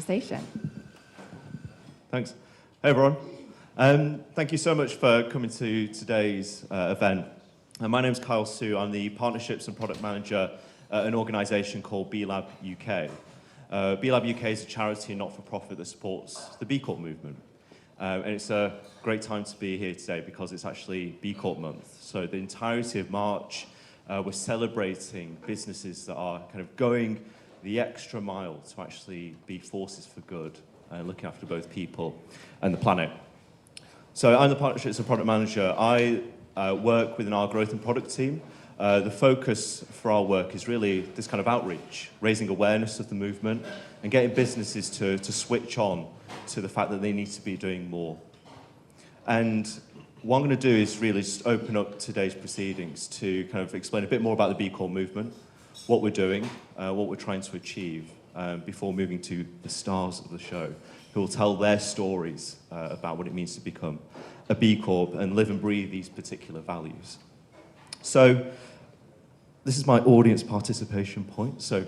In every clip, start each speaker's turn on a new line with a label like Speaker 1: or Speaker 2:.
Speaker 1: conversation.
Speaker 2: Thanks. Hey, everyone. Thank you so much for coming to today's event. My name's Kyle Sue. I'm the Partnerships and Product Manager at an organisation called B-Lab UK. B-Lab UK is a charity and not-for-profit that supports the B Corp movement. And it's a great time to be here today because it's actually B Corp month. So the entirety of March, we're celebrating businesses that are kind of going the extra mile to actually be forces for good, looking after both people and the planet. So I'm the Partnerships and Product Manager. I work within our growth and product team. The focus for our work is really this kind of outreach, raising awareness of the movement and getting businesses to switch on to the fact that they need to be doing more. And what I'm going to do is really just open up today's proceedings to kind of explain a bit more about the B Corp movement, what we're doing, what we're trying to achieve, before moving to the stars of the show, who will tell their stories about what it means to become a B Corp and live and breathe these particular values. So this is my audience participation point, so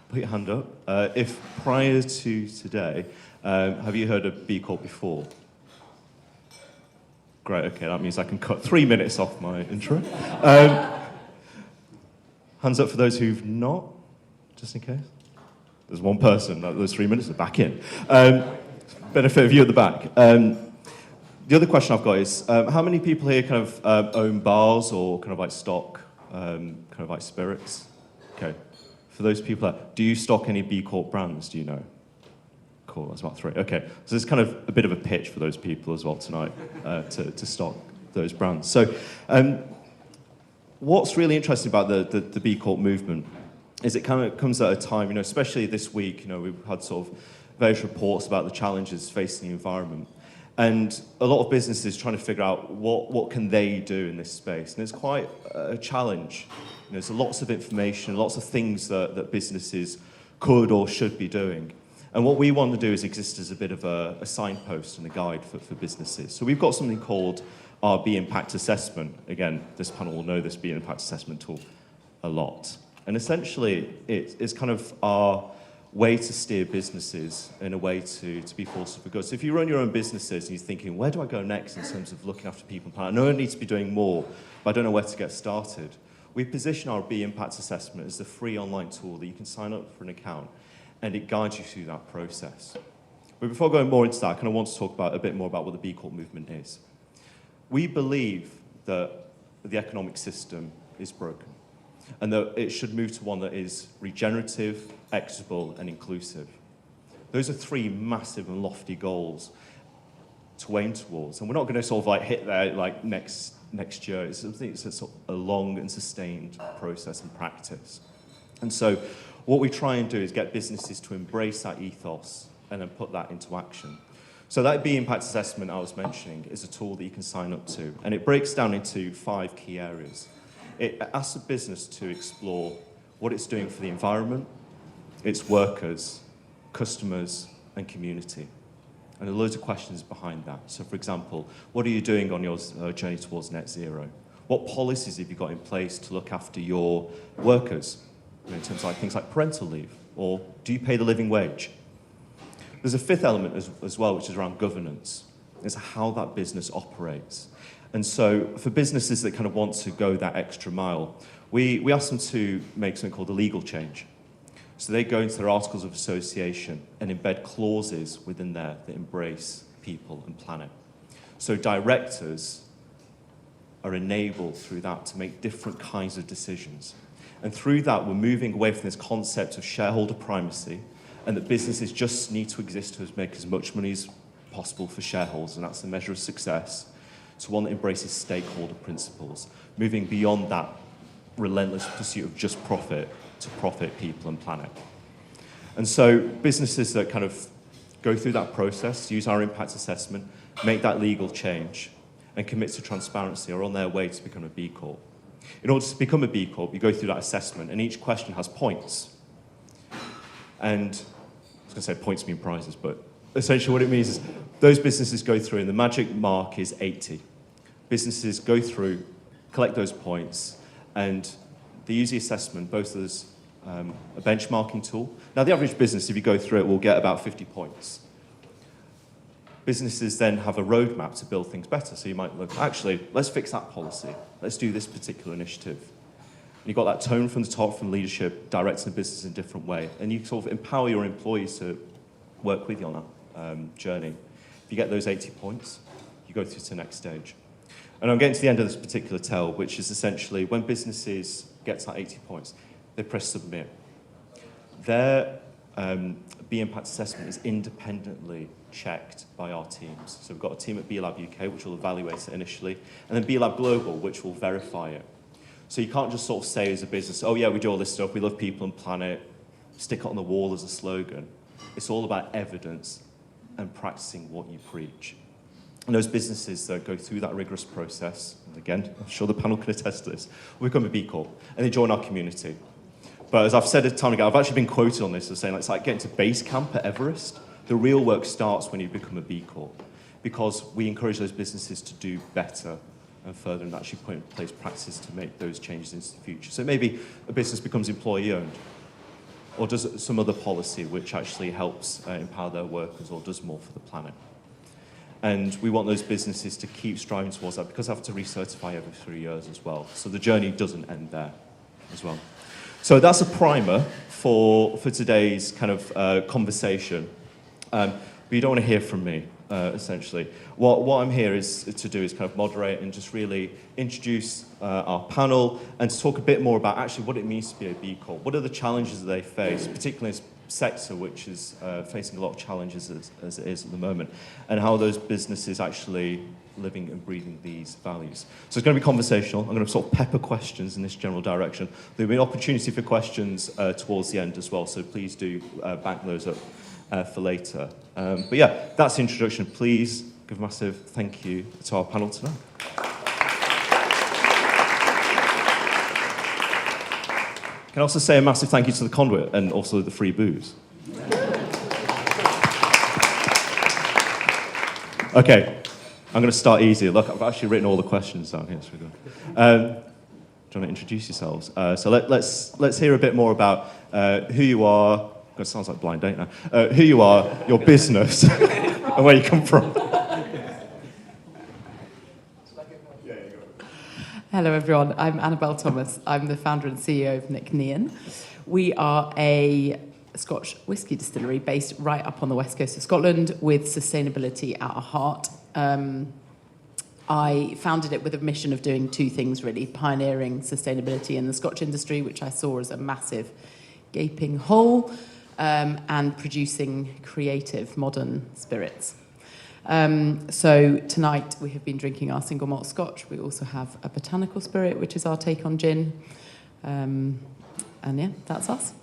Speaker 2: put your hand up. If prior to today, have you heard of B Corp before? Great, okay, that means I can cut 3 minutes off my intro. Hands up for those who've not, just in case. There's one person, those 3 minutes are back in. Benefit of you at the back. The other question I've got is, how many people here kind of own bars or kind of like stock kind of like spirits? Okay. For those people, do you stock any B Corp brands, do you know? Cool, that's about 3. Okay, so there's kind of a bit of a pitch for those people as well tonight to stock those brands. So what's really interesting about the B Corp movement is it kind of comes at a time, you know, especially this week, you know, we've had sort of various reports about the challenges facing the environment. And a lot of businesses trying to figure out what can they do in this space. And it's quite a challenge. You know, there's lots of information, lots of things that businesses could or should be doing. And what we want to do is exist as a bit of a signpost and a guide for businesses. So we've got something called our B Impact Assessment. Again, this panel will know this B Impact Assessment tool a lot. And essentially, it's kind of our way to steer businesses in a way to be forces for good. So if you run your own businesses and you're thinking, where do I go next in terms of looking after people and planet? I know I need to be doing more, but I don't know where to get started. We position our B Impact Assessment as a free online tool that you can sign up for an account, and it guides you through that process. But before going more into that, I kind of want to talk a bit more about what the B Corp movement is. We believe that the economic system is broken, and that it should move to one that is regenerative, equitable, and inclusive. Those are 3 massive and lofty goals to aim towards, and we're not going to sort of like hit there like next year. It's something that's sort of a long and sustained process and practice. And so what we try and do is get businesses to embrace that ethos and then put that into action. So that B Impact Assessment I was mentioning is a tool that you can sign up to, and it breaks down into 5 key areas. It asks a business to explore what it's doing for the environment, its workers, customers, and community. And there are loads of questions behind that. So for example, what are you doing on your journey towards net zero? What policies have you got in place to look after your workers? In terms of like things like parental leave, or do you pay the living wage? There's a 5th element as well, which is around governance. It's how that business operates. And so for businesses that kind of want to go that extra mile, we ask them to make something called a legal change. So they go into their articles of association and embed clauses within there that embrace people and planet. So directors are enabled through that to make different kinds of decisions. And through that, we're moving away from this concept of shareholder primacy and that businesses just need to exist to make as much money as possible for shareholders, and that's the measure of success, to one that embraces stakeholder principles, moving beyond that relentless pursuit of just profit to profit people and planet. And so businesses that kind of go through that process, use our impact assessment, make that legal change, and commit to transparency are on their way to become a B Corp. In order to become a B Corp, you go through that assessment, and each question has points. And I was going to say points mean prizes, but essentially what it means is those businesses go through, and the magic mark is 80. Businesses go through, collect those points, and they use the assessment, both as a benchmarking tool. Now, the average business, if you go through it, will get about 50 points. Businesses then have a roadmap to build things better. So you might look, actually, let's fix that policy. Let's do this particular initiative. And you've got that tone from the top, from leadership, directing the business in a different way. And you sort of empower your employees to work with you on that journey. If you get those 80 points, you go through to the next stage. And I'm getting to the end of this particular tell, which is essentially when businesses get to that 80 points, they press submit. Their B Impact assessment is independently checked by our teams. So we've got a team at B Lab UK, which will evaluate it initially, and then B Lab Global, which will verify it. So you can't just sort of say as a business, oh yeah, we do all this stuff, we love people and planet, stick it on the wall as a slogan. It's all about evidence and practicing what you preach. And those businesses that go through that rigorous process, and again, I'm sure the panel can attest to this, will become a B Corp, and they join our community. But as I've said a time ago, I've actually been quoted on this as saying it's like getting to base camp at Everest. The real work starts when you become a B Corp, because we encourage those businesses to do better and further and actually put in place practices to make those changes into the future. So maybe a business becomes employee-owned, or does some other policy which actually helps empower their workers or does more for the planet. And we want those businesses to keep striving towards that, because they have to recertify every 3 years as well. So the journey doesn't end there as well. So that's a primer for today's kind of conversation. But you don't want to hear from me, essentially. What I'm here to do is kind of moderate and just really introduce our panel and to talk a bit more about actually what it means to be a B Corp. What are the challenges that they face, particularly in a sector which is facing a lot of challenges as it is at the moment, and how those businesses actually living and breathing these values. So it's going to be conversational. I'm going to sort of pepper questions in this general direction. There'll be an opportunity for questions towards the end as well, so please do bank those up for later. But yeah, that's the introduction. Please give a massive thank you to our panel tonight. Can I also say a massive thank you to the conduit and also the free booze. Okay, I'm going to start easy. Look, I've actually written all the questions down here. So do you want to introduce yourselves? So let's hear a bit more about who you are. It sounds like blind date now. Who you are, your business, and where you come from.
Speaker 1: Hello everyone, I'm Annabel Thomas. I'm the founder and CEO of Nc'nean. We are a Scotch whisky distillery based right up on the west coast of Scotland with sustainability at our heart. I founded it with a mission of doing two things really, pioneering sustainability in the Scotch industry, which I saw as a massive gaping hole, and producing creative modern spirits. So tonight we have been drinking our single malt Scotch. We also have a botanical spirit, which is our take on gin. And yeah, that's us.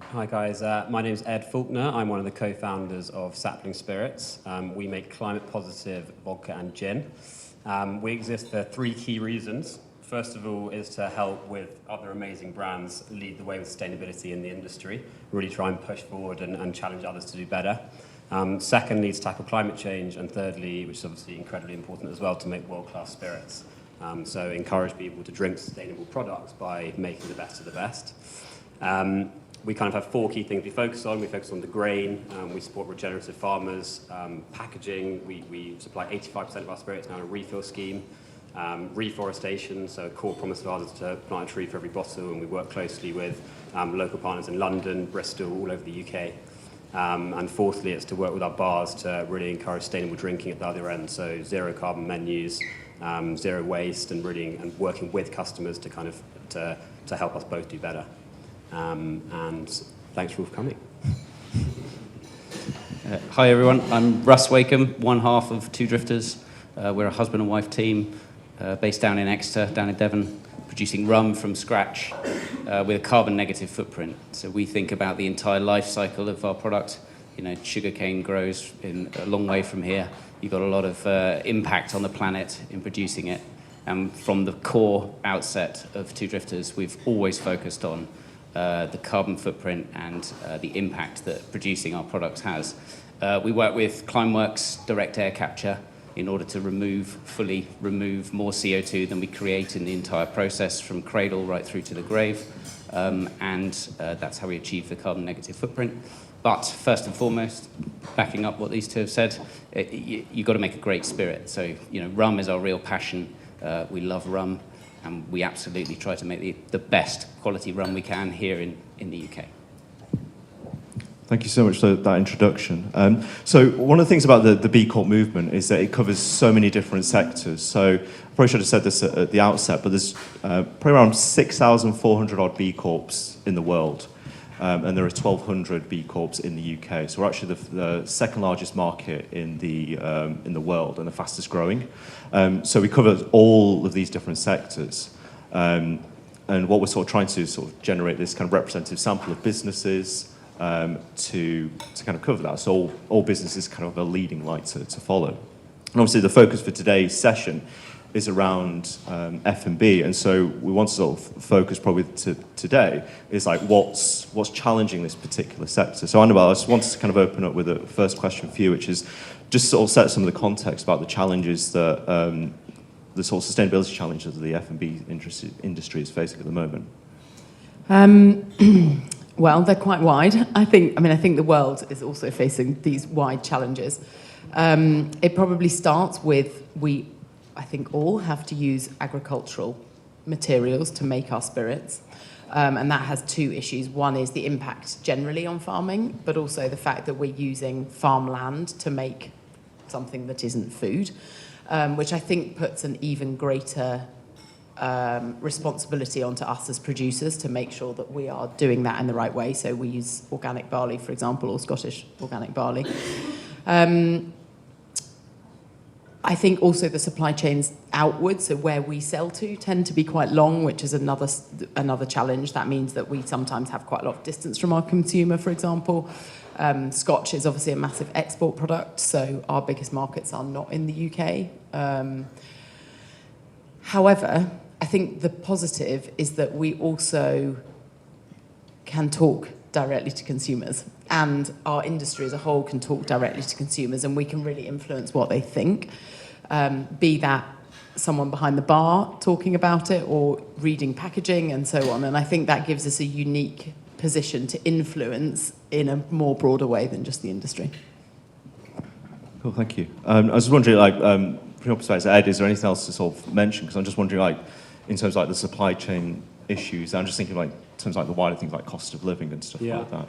Speaker 3: Hi guys, my name's Ed Faulkner. I'm one of the co-founders of Sapling Spirits. We make climate positive vodka and gin. We exist for three key reasons. First of all is to help with other amazing brands lead the way with sustainability in the industry, really try and push forward and challenge others to do better. Secondly, to tackle climate change, and thirdly, which is obviously incredibly important as well, to make world-class spirits. So encourage people to drink sustainable products by making the best of the best. We kind of have four key things we focus on. We focus on the grain, we support regenerative farmers, packaging, we supply 85% of our spirits now in a refill scheme, reforestation, so a core promise of ours is to plant a tree for every bottle, and we work closely with local partners in London, Bristol, all over the UK. And fourthly, it's to work with our bars to really encourage sustainable drinking at the other end, so zero carbon menus, zero waste, and really working with customers to kind of to help us both do better. And thanks for coming.
Speaker 4: Hi everyone, I'm Russ, Wakeham, one half of Two Drifters. We're a husband and wife team based down in Exeter, down in Devon, producing rum from scratch with a carbon negative footprint. So we think about the entire life cycle of our product. You know, sugarcane grows in a long way from here. You've got a lot of impact on the planet in producing it. And from the core outset of Two Drifters, we've always focused on the carbon footprint and the impact that producing our products has. We work with Climeworks, direct air capture, in order to fully remove more CO2 than we create in the entire process from cradle right through to the grave. And that's how we achieve the carbon negative footprint. But first and foremost, backing up what these two have said, you've got to make a great spirit. So, rum is our real passion. We love rum, and we absolutely try to make the best quality rum we can here in the UK.
Speaker 2: Thank you so much for that introduction. So one of the things about the B Corp movement is that it covers so many different sectors. So I probably should have said this at the outset, but there's probably around 6,400 odd B Corps in the world. And there are 1,200 B Corps in the UK. So we're actually the second largest market in the world and the fastest growing. So we cover all of these different sectors. And what we're sort of trying to do is sort of generate this kind of representative sample of businesses to kind of cover that. So all businesses kind of a leading light to follow. And obviously the focus for today's session is around F&B, and so we want to sort of focus probably today is like what's challenging this particular sector. So Annabel, I just wanted to kind of open up with a first question for you, which is just sort of set some of the context about the challenges that the sort of sustainability challenges that the F&B industry is facing at the moment.
Speaker 1: Well, they're quite wide. I think the world is also facing these wide challenges. It probably starts with I think all have to use agricultural materials to make our spirits. And that has two issues. One is the impact generally on farming, but also the fact that we're using farmland to make something that isn't food, which I think puts an even greater responsibility onto us as producers to make sure that we are doing that in the right way. So we use organic barley, for example, or Scottish organic barley. I think also the supply chains outwards, so where we sell to, tend to be quite long, which is another challenge. That means that we sometimes have quite a lot of distance from our consumer, for example. Scotch is obviously a massive export product, so our biggest markets are not in the UK. However, I think the positive is that we also can talk directly to consumers, and our industry as a whole can talk directly to consumers, and we can really influence what they think, be that someone behind the bar talking about it or reading packaging and so on. And I think that gives us a unique position to influence in a more broader way than just the industry.
Speaker 2: Cool, thank you. I was wondering, from your perspective, Ed, is there anything else to sort of mention? Because I'm just wondering, in terms of the supply chain issues, I'm just thinking in terms of the wider things like cost of living and stuff like that.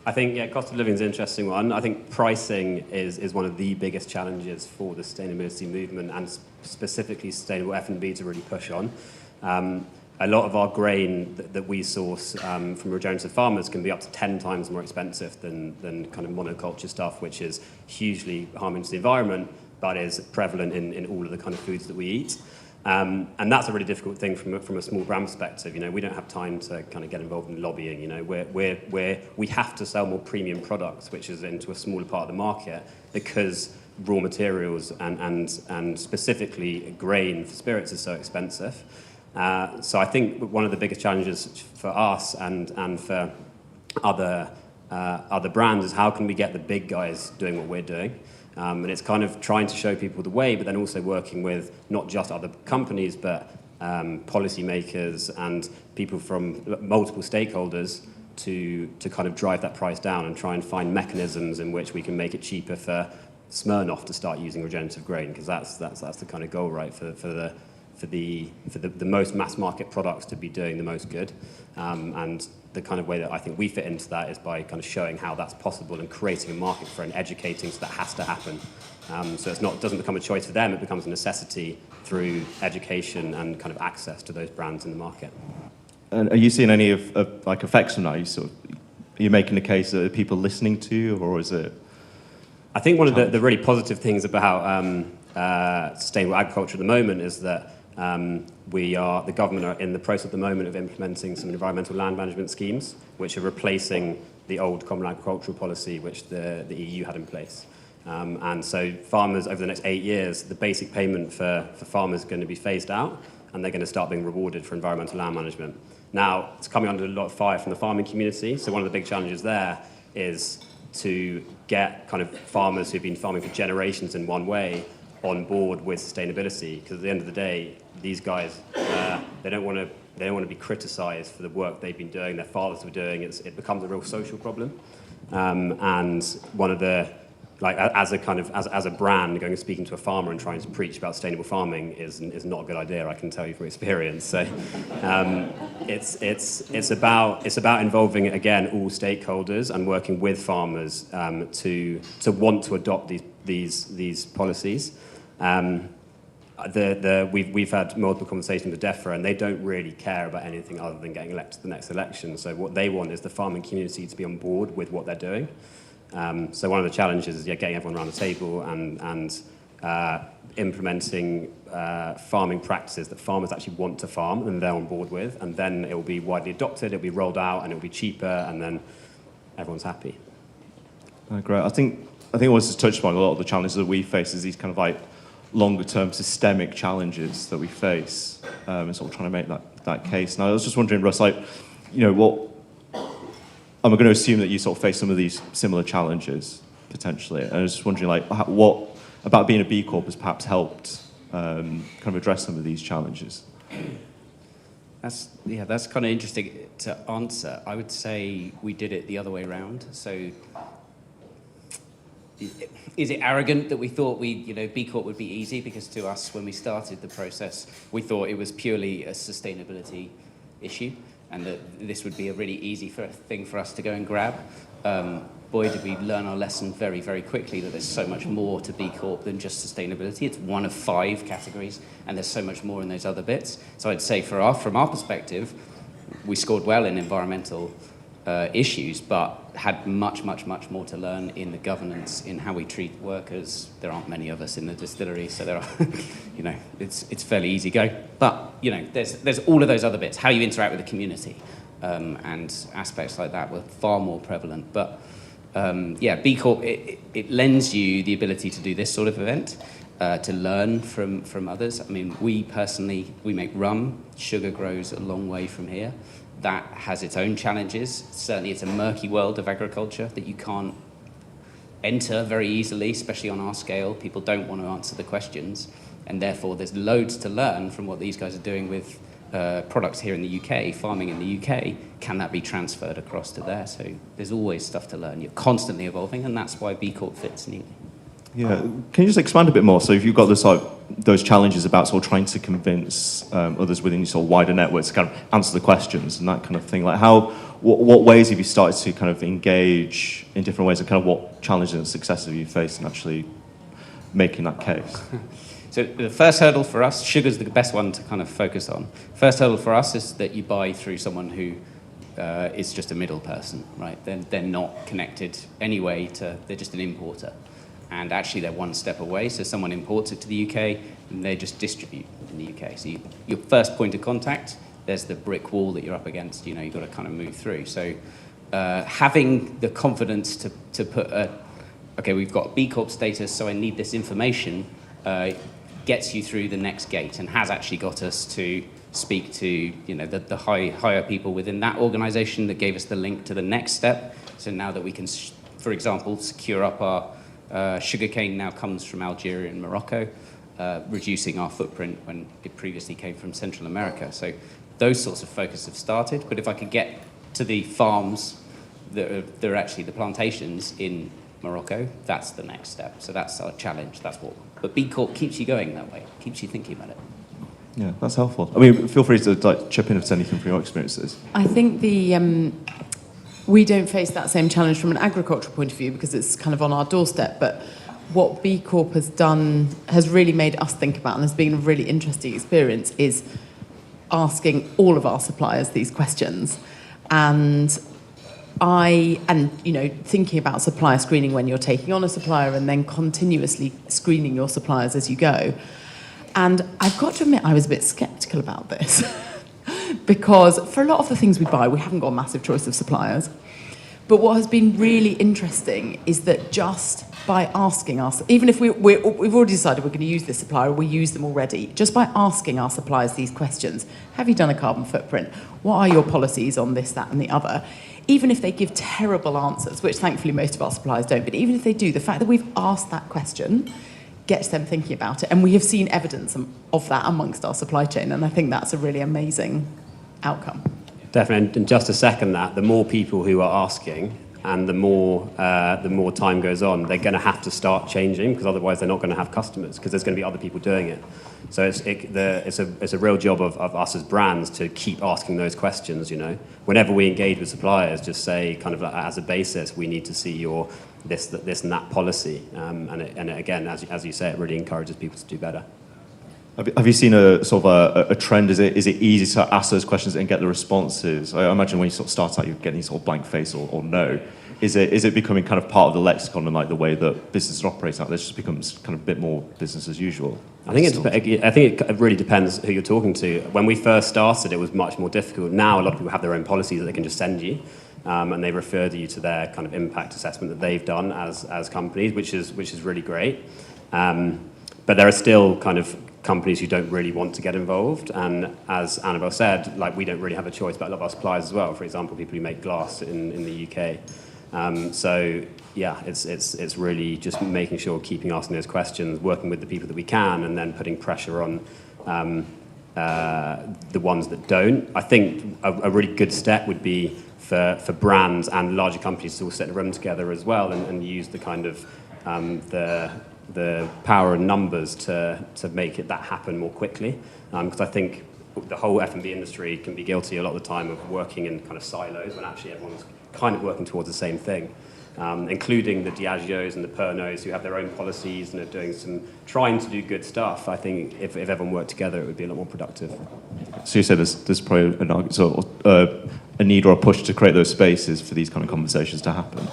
Speaker 3: I think, cost of living is an interesting one. I think pricing is one of the biggest challenges for the sustainability movement, and specifically sustainable F&B to really push on. A lot of our grain that we source from regenerative farmers can be up to 10 times more expensive than kind of monoculture stuff, which is hugely harming to the environment, but is prevalent in all of the kind of foods that we eat. And that's a really difficult thing from a small brand perspective. We don't have time to kind of get involved in lobbying. We have to sell more premium products, which is into a smaller part of the market, because raw materials and specifically grain for spirits is so expensive. So I think one of the biggest challenges for us and for other brands is how can we get the big guys doing what we're doing. And it's kind of trying to show people the way, but then also working with not just other companies, but policymakers and people from multiple stakeholders to kind of drive that price down and try and find mechanisms in which we can make it cheaper for Smirnoff to start using regenerative grain, because that's the kind of goal, right, for the most mass market products to be doing the most good. And the kind of way that I think we fit into that is by kind of showing how that's possible and creating a market for it and educating, so that has to happen. So it doesn't become a choice for them, it becomes a necessity through education and kind of access to those brands in the market.
Speaker 2: And are you seeing any of effects from that? Are you making the case that people are listening to you, or is it?
Speaker 3: I think one of the really positive things about sustainable agriculture at the moment is that the government are in the process at the moment of implementing some environmental land management schemes, which are replacing the old common agricultural policy which the EU had in place. And so farmers, over the next 8 years, the basic payment for farmers is going to be phased out, and they're going to start being rewarded for environmental land management. Now, it's coming under a lot of fire from the farming community, so one of the big challenges there is to get kind of farmers who've been farming for generations in one way on board with sustainability, because at the end of the day, these guys, they don't want to be criticised for the work they've been doing, their fathers were doing. It becomes a real social problem, and one of the as a brand, going and speaking to a farmer and trying to preach about sustainable farming is not a good idea. I can tell you from experience. So it's about involving again all stakeholders and working with farmers to want to adopt these policies. We've had multiple conversations with DEFRA, and they don't really care about anything other than getting elected to the next election. So what they want is the farming community to be on board with what they're doing. So one of the challenges is getting everyone around the table and implementing farming practices that farmers actually want to farm and they're on board with, and then it will be widely adopted, it'll be rolled out, and it'll be cheaper, and then everyone's happy.
Speaker 2: Great. I think I was just touched upon a lot of the challenges that we face is these kind of like longer-term systemic challenges that we face, and sort of trying to make that case. Now, I was just wondering, Russ, what I'm going to assume that you sort of face some of these similar challenges potentially, and I was just wondering, what about being a B Corp has perhaps helped kind of address some of these challenges?
Speaker 4: That's kind of interesting to answer. I would say we did it the other way around. So, is it arrogant that we thought B Corp would be easy? Because to us, when we started the process, we thought it was purely a sustainability issue, and that this would be a really easy thing for us to go and grab. Boy, did we learn our lesson very, very quickly that there's so much more to B Corp than just sustainability. It's one of 5 categories, and there's so much more in those other bits. So I'd say from our perspective, we scored well in environmental issues, but had much, much, much more to learn in the governance, in how we treat workers. There aren't many of us in the distillery, so there are, it's fairly easy go. But, there's all of those other bits, how you interact with the community, and aspects like that were far more prevalent. But, B Corp, it lends you the ability to do this sort of event, to learn from others. I mean, we make rum. Sugar grows a long way from here. That has its own challenges. Certainly, it's a murky world of agriculture that you can't enter very easily, especially on our scale. People don't want to answer the questions, and therefore there's loads to learn from what these guys are doing with products here in the UK, farming in the UK. Can that be transferred across to there? So there's always stuff to learn. You're constantly evolving, and that's why B Corp fits neatly.
Speaker 2: Yeah, can you just expand a bit more? So if you've got those challenges about sort of trying to convince others within your sort of wider network to kind of answer the questions and that kind of thing, what ways have you started to kind of engage in different ways, and kind of what challenges and successes have you faced in actually making that case?
Speaker 4: So the first hurdle for us, sugar's the best one to kind of focus on. First hurdle for us is that you buy through someone who is just a middle person, right? They're not connected anyway they're just an importer. And actually they're one step away, so someone imports it to the UK and they just distribute in the UK. So your first point of contact, there's the brick wall that you're up against, you've got to kind of move through. So having the confidence to put okay, we've got B Corp status, so I need this information, gets you through the next gate, and has actually got us to speak to the higher people within that organisation that gave us the link to the next step. So now that we can, for example, secure up our sugarcane now comes from Algeria and Morocco, reducing our footprint when it previously came from Central America. So those sorts of focus have started. But if I could get to the farms that are actually the plantations in Morocco, that's the next step. So that's our challenge. But B Corp keeps you going that way, keeps you thinking about it.
Speaker 2: Yeah, that's helpful. I mean, feel free to chip in if there's anything from your experiences.
Speaker 1: I think we don't face that same challenge from an agricultural point of view because it's kind of on our doorstep, but what B Corp has done has really made us think about, and has been a really interesting experience, is asking all of our suppliers these questions. And thinking about supplier screening when you're taking on a supplier, and then continuously screening your suppliers as you go. And I've got to admit, I was a bit sceptical about this. Because for a lot of the things we buy, we haven't got a massive choice of suppliers. But what has been really interesting is that just by asking us, even if we've already decided we're going to use this supplier, we use them already, just by asking our suppliers these questions, have you done a carbon footprint? What are your policies on this, that, and the other? Even if they give terrible answers, which thankfully most of our suppliers don't, but even if they do, the fact that we've asked that question gets them thinking about it. And we have seen evidence of that amongst our supply chain, and I think that's a really amazing outcome.
Speaker 3: Definitely, and just to second that, the more people who are asking, and the more time goes on, they're going to have to start changing, because otherwise they're not going to have customers, because there's going to be other people doing it. So it's a real job of us as brands to keep asking those questions. Whenever we engage with suppliers, just say kind of as a basis, we need to see your this and that policy, and again, as you say, it really encourages people to do better.
Speaker 2: Have you seen a sort of a trend? Is it easy to ask those questions and get the responses? I imagine when you sort of start out, you're getting sort of blank face or no. Is it becoming kind of part of the lexicon and like the way that businesses operate out there? It just becomes kind of a bit more business as usual.
Speaker 3: I think it really depends who you're talking to. When we first started, it was much more difficult. Now a lot of people have their own policies that they can just send you, and they refer you to their kind of impact assessment that they've done as companies, which is really great. But there are still kind of companies who don't really want to get involved, and as Annabel said, like, we don't really have a choice, but a lot of our suppliers as well. For example, people who make glass in the UK. So yeah, it's really just making sure, keeping asking those questions, working with the people that we can, and then putting pressure on the ones that don't. I think a really good step would be for brands and larger companies to all sit in a room together as well, and use the kind of the power of numbers to make that happen more quickly, because I think the whole F&B industry can be guilty a lot of the time of working in kind of silos when actually everyone's kind of working towards the same thing, including the Diageos and the Pernots who have their own policies and are trying to do good stuff. I think if everyone worked together, it would be a lot more productive.
Speaker 2: So you said there's probably a need or a push to create those spaces for these kind of conversations to happen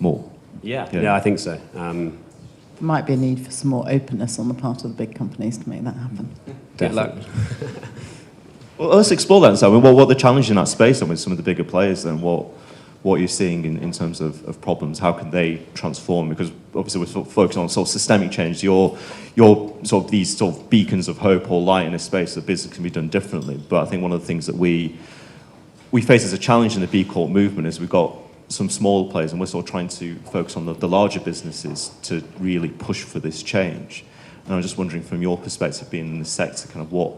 Speaker 2: more.
Speaker 3: Yeah, I think so.
Speaker 1: There might be a need for some more openness on the part of the big companies to make that happen.
Speaker 4: Good luck.
Speaker 2: Well, let's explore that. So, what are the challenges in that space then with some of the bigger players then? What you're seeing in terms of problems? How can they transform? Because obviously we're sort of focused on sort of systemic change. You're sort of these sort of beacons of hope or light in a space that business can be done differently. But I think one of the things that we face as a challenge in the B Corp movement is we've got some smaller players, and we're sort of trying to focus on the larger businesses to really push for this change. And I'm just wondering, from your perspective, being in the sector, kind of what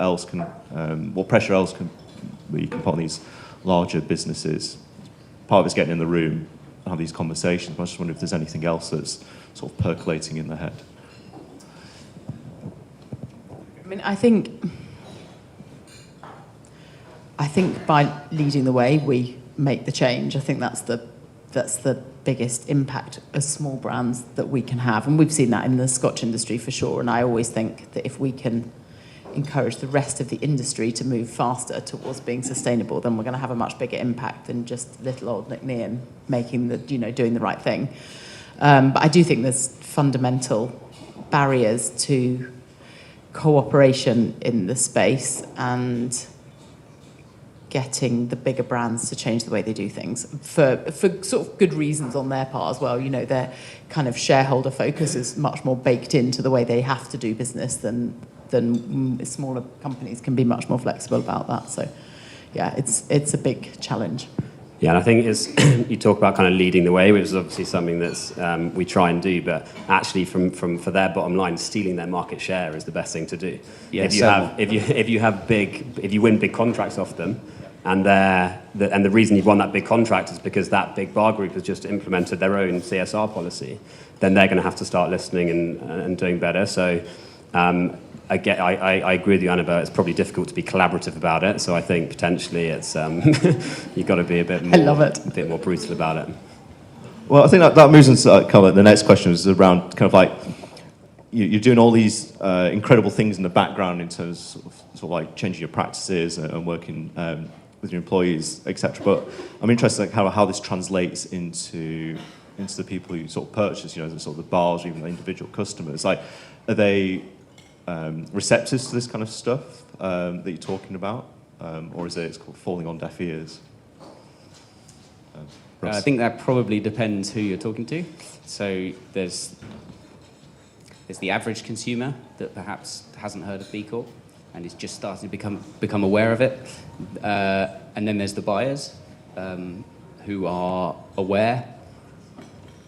Speaker 2: pressure else can we put on these larger businesses? Part of it's getting in the room and have these conversations, but I just wonder if there's anything else that's sort of percolating in their head.
Speaker 1: I mean, I think by leading the way, we make the change. I think that's the biggest impact as small brands that we can have, and we've seen that in the Scotch industry for sure. And I always think that if we can encourage the rest of the industry to move faster towards being sustainable, then we're going to have a much bigger impact than just little old Nc'nean making doing the right thing. But I do think there's fundamental barriers to cooperation in the space and getting the bigger brands to change the way they do things for sort of good reasons on their part as well. Their kind of shareholder focus is much more baked into the way they have to do business than smaller companies can be much more flexible about that. So yeah, it's a big challenge.
Speaker 3: Yeah, and I think you talk about kind of leading the way, which is obviously something that's we try and do, but actually for their bottom line, stealing their market share is the best thing to do. Yeah, if you win big contracts off them, and the reason you've won that big contract is because that big bar group has just implemented their own CSR policy, then they're going to have to start listening and doing better. So I agree with you, Annabel. It's probably difficult to be collaborative about it. So I think potentially it's you've got to be a bit more brutal about it.
Speaker 2: Well, I think that moves into kind of the next question is around kind of like you're doing all these incredible things in the background in terms of sort of like changing your practices and working with your employees, etc. But I'm interested in how this translates into the people who sort of purchase, the sort of the bars or even the individual customers. Like, are they receptive to this kind of stuff that you're talking about, or is it falling on deaf ears?
Speaker 4: I think that probably depends who you're talking to. So there's the average consumer that perhaps hasn't heard of B Corp and is just starting to become aware of it, and then there's the buyers who are aware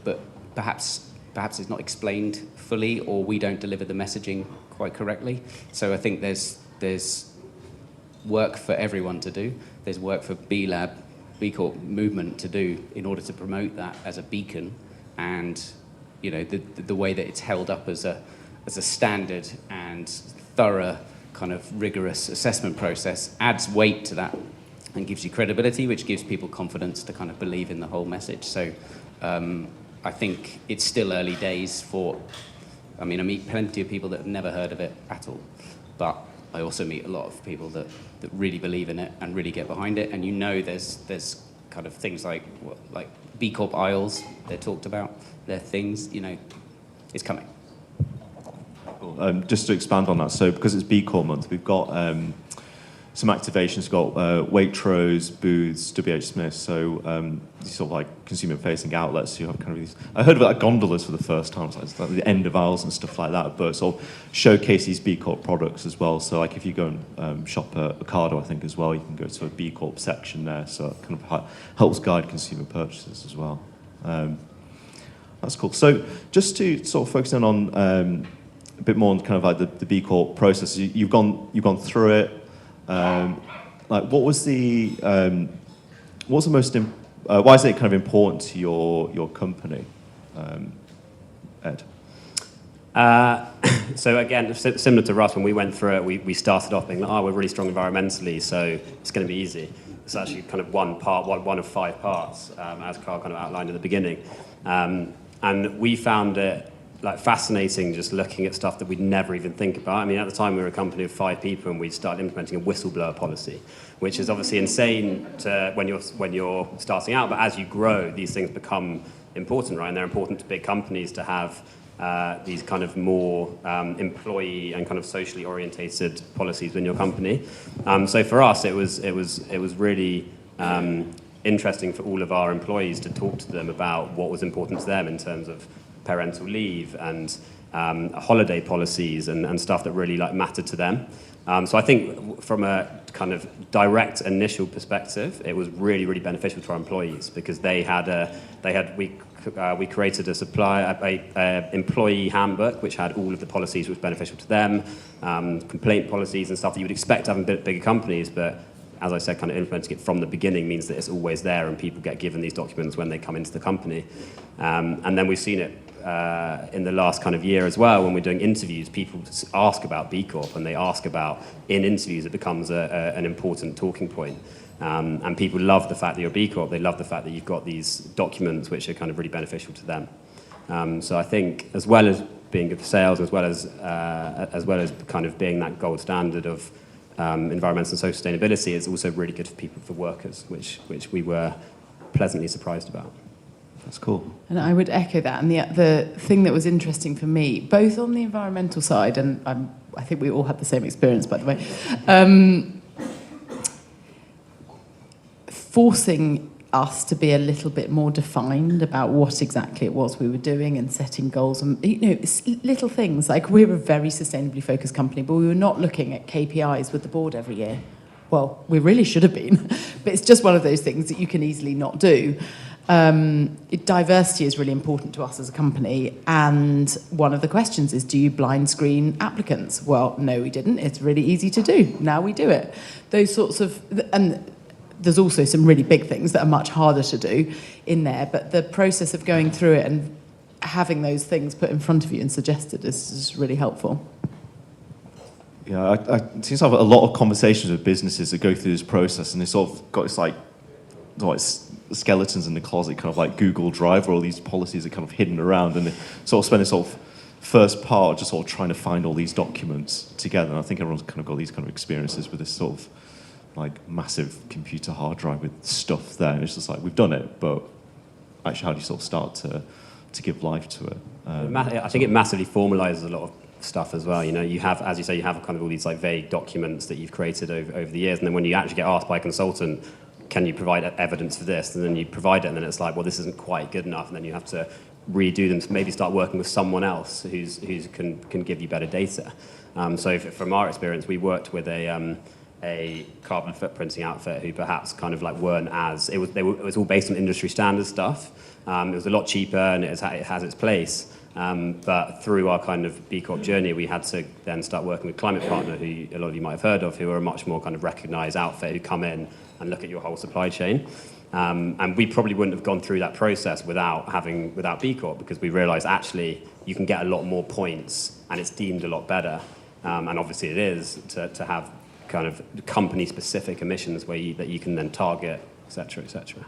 Speaker 4: but perhaps perhaps it's not explained fully, or we don't deliver the messaging quite correctly. So I think there's work for everyone to do. There's work for B Lab, B Corp movement to do in order to promote that as a beacon, and the way that it's held up as a standard and thorough kind of rigorous assessment process adds weight to that and gives you credibility, which gives people confidence to kind of believe in the whole message. So I think it's still early days I meet plenty of people that have never heard of it at all, but I also meet a lot of people that really believe in it and really get behind it. And there's kind of things like B Corp aisles, they're talked about, they're things, it's coming.
Speaker 2: Cool. Just to expand on that, so because it's B Corp month, we've got some activations. We've got Waitrose, Booths, WH Smith, so these sort of like consumer-facing outlets. You have kind of these. I heard about gondolas for the first time. It's like the end of aisles and stuff like that, but sort of showcase these B Corp products as well. So like if you go and shop at Ocado, I think as well, you can go to a B Corp section there. So it kind of helps guide consumer purchases as well. That's cool. So just to sort of focus in on a bit more on kind of like the B Corp process. You've gone through it. What was the most why is it kind of important to your company, Ed?
Speaker 3: So again, similar to Russ, when we went through it, we started off being like, we're really strong environmentally, so it's going to be easy. It's actually kind of one of 5 parts, as Carl kind of outlined at the beginning, and we found it fascinating just looking at stuff that we'd never even think about. I mean, at the time we were a company of 5 people and we started implementing a whistleblower policy, which is obviously insane when you're starting out, but as you grow, these things become important, right? And they're important to big companies to have these kind of more employee and kind of socially orientated policies in your company. So for us, it was really interesting for all of our employees to talk to them about what was important to them in terms of parental leave and holiday policies and stuff that really mattered to them. So I think from a kind of direct initial perspective, it was really, really beneficial to our employees because we created a employee handbook which had all of the policies which were beneficial to them, complaint policies and stuff that you would expect to have in bigger companies, but as I said, kind of implementing it from the beginning means that it's always there and people get given these documents when they come into the company. And then we've seen it in the last kind of year as well when we're doing interviews. People ask about B Corp and they ask about, in interviews it becomes an important talking point. And people love the fact that you're B Corp. They love the fact that you've got these documents which are kind of really beneficial to them. So I think as well as being good for sales, as well as kind of being that gold standard of environmental and social sustainability, is also really good for workers, which we were pleasantly surprised about.
Speaker 2: That's cool.
Speaker 1: And I would echo that. And the thing that was interesting for me, both on the environmental side, and I think we all had the same experience, by the way, forcing us to be a little bit more defined about what exactly it was we were doing and setting goals and little things like we're a very sustainably focused company, but we were not looking at KPIs with the board every year. Well, we really should have been, but it's just one of those things that you can easily not do. Diversity is really important to us as a company, and one of the questions is, do you blind screen applicants? Well, no, we didn't. It's really easy to do. Now we do it. Those sorts of, and there's also some really big things that are much harder to do in there, but the process of going through it and having those things put in front of you and suggested is just really helpful.
Speaker 2: Yeah, I seem to have a lot of conversations with businesses that go through this process, and they sort of got this skeletons in the closet, kind of like Google Drive, where all these policies are kind of hidden around, and they sort of spend this sort of first part just sort of trying to find all these documents together. And I think everyone's kind of got these kind of experiences with this sort of like massive computer hard drive with stuff there, and it's just like, we've done it, but actually how do you sort of start to give life to it?
Speaker 3: I think it massively formalizes a lot of stuff as well. You have, as you say, you have kind of all these like vague documents that you've created over the years, and then when you actually get asked by a consultant, can you provide evidence for this? And then you provide it, and then it's like, well, this isn't quite good enough, and then you have to redo them, so maybe start working with someone else who can give you better data. So from our experience, we worked with a a carbon footprinting outfit who perhaps kind of like weren't as, it was all based on industry standard stuff. It was a lot cheaper and it has its place. But through our kind of B Corp journey, we had to then start working with Climate Partner, who a lot of you might have heard of, who are a much more kind of recognised outfit who come in and look at your whole supply chain. And we probably wouldn't have gone through that process without B Corp, because we realised actually you can get a lot more points and it's deemed a lot better. And obviously it is to have kind of company-specific emissions that you can then target, et cetera, et cetera.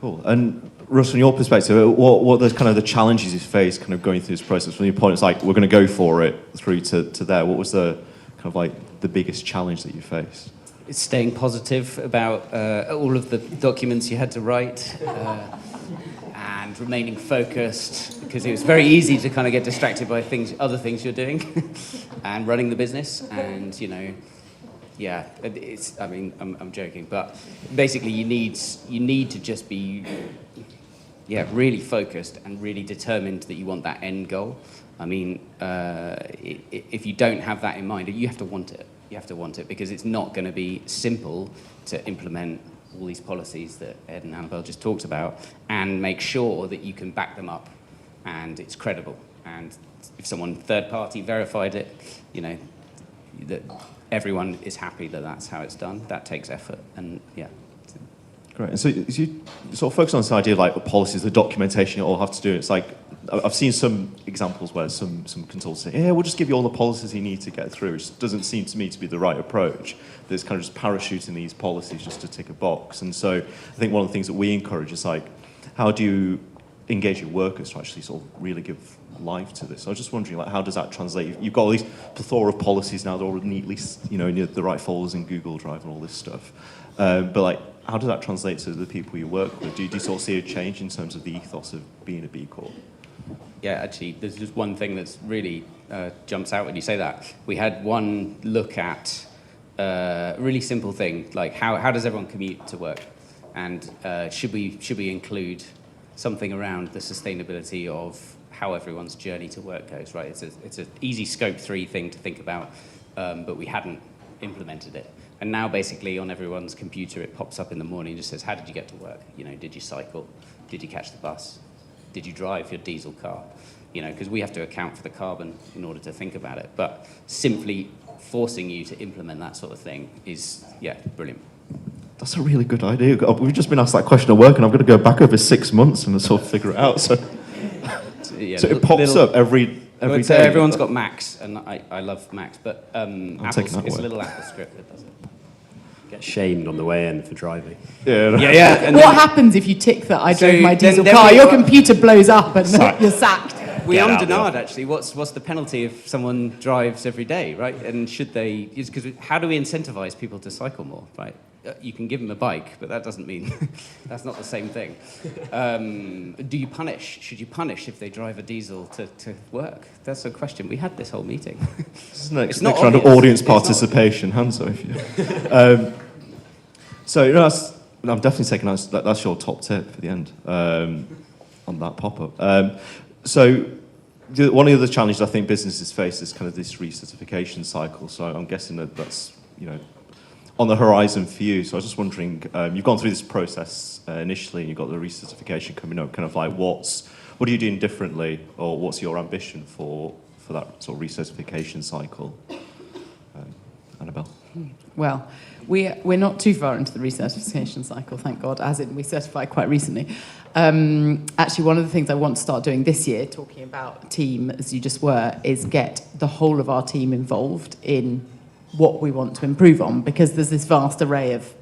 Speaker 2: Cool. And Russ, from your perspective, what are the kind of the challenges you face kind of going through this process? From your point, it's like, we're going to go for it through to there. What was the kind of like the biggest challenge that you faced?
Speaker 4: It's staying positive about all of the documents you had to write and remaining focused, because it was very easy to kind of get distracted by other things you're doing and running the business. And, you know, yeah, I mean, I'm joking, but basically you need to just be, really focused and really determined that you want that end goal. I mean, if you don't have that in mind, you have to want it. You have to want it, because it's not going to be simple to implement all these policies that Ed and Annabel just talked about, and make sure that you can back them up and it's credible. And if someone third-party verified it, you know, that everyone is happy that that's how it's done. That takes effort, and yeah.
Speaker 2: Great. And so you sort of focus on this idea of like the policies, the documentation you all have to do. It's like, I've seen some examples where some consultants say, yeah, we'll just give you all the policies you need to get through. It just doesn't seem to me to be the right approach. There's kind of just parachuting these policies just to tick a box. And so I think one of the things that we encourage is like, how do you engage your workers to actually sort of really give life to this? So I was just wondering, like, how does that translate? You've got all these plethora of policies now, they're all neatly, you know, in the right folders in Google Drive and all this stuff. But like, how does that translate to the people you work with? Do you sort of see a change in terms of the ethos of being a B Corp?
Speaker 4: Yeah, actually, there's just one thing that's really jumps out when you say that. We had one look at a really simple thing, like how does everyone commute to work? And should we include something around the sustainability of how everyone's journey to work goes, right? It's an easy scope 3 thing to think about, but we hadn't implemented it. And now basically on everyone's computer, it pops up in the morning and just says, how did you get to work? You know, did you cycle? Did you catch the bus? Did you drive your diesel car? You know, because we have to account for the carbon in order to think about it. But simply forcing you to implement that sort of thing is, brilliant.
Speaker 2: That's a really good idea. We've just been asked that question at work, and I'm going to go back over 6 months and sort of figure it out. So, so it pops up every day.
Speaker 4: So everyone's got Macs, and I love Macs, but it's a little Apple script that does it.
Speaker 3: Get shamed on the way in for driving.
Speaker 4: Yeah.
Speaker 1: And what happens if you tick that I drove my diesel
Speaker 4: then
Speaker 1: car? Your computer blows up and you're sacked.
Speaker 4: We undenied, actually. What's the penalty if someone drives every day, right? And should they? Because how do we incentivize people to cycle more, right? You can give them a bike, but that doesn't mean that's not the same thing. Do you punish? Should you punish if they drive a diesel to work? That's a question. We had this whole meeting.
Speaker 2: This is next round of audience participation. Hands up if you. So you know, I'm definitely taking that's your top tip for the end on that pop-up. So one of the other challenges I think businesses face is kind of this recertification cycle. So I'm guessing that's, you know, on the horizon for you. So I was just wondering, you've gone through this process initially, and you've got the recertification coming up. Kind of like, what are you doing differently, or what's your ambition for that sort of recertification cycle? Annabel?
Speaker 1: Well, we're not too far into the recertification cycle, thank God, as in we certified quite recently. Actually, one of the things I want to start doing this year, talking about team as you just were, is get the whole of our team involved in what we want to improve on, because there's this vast array of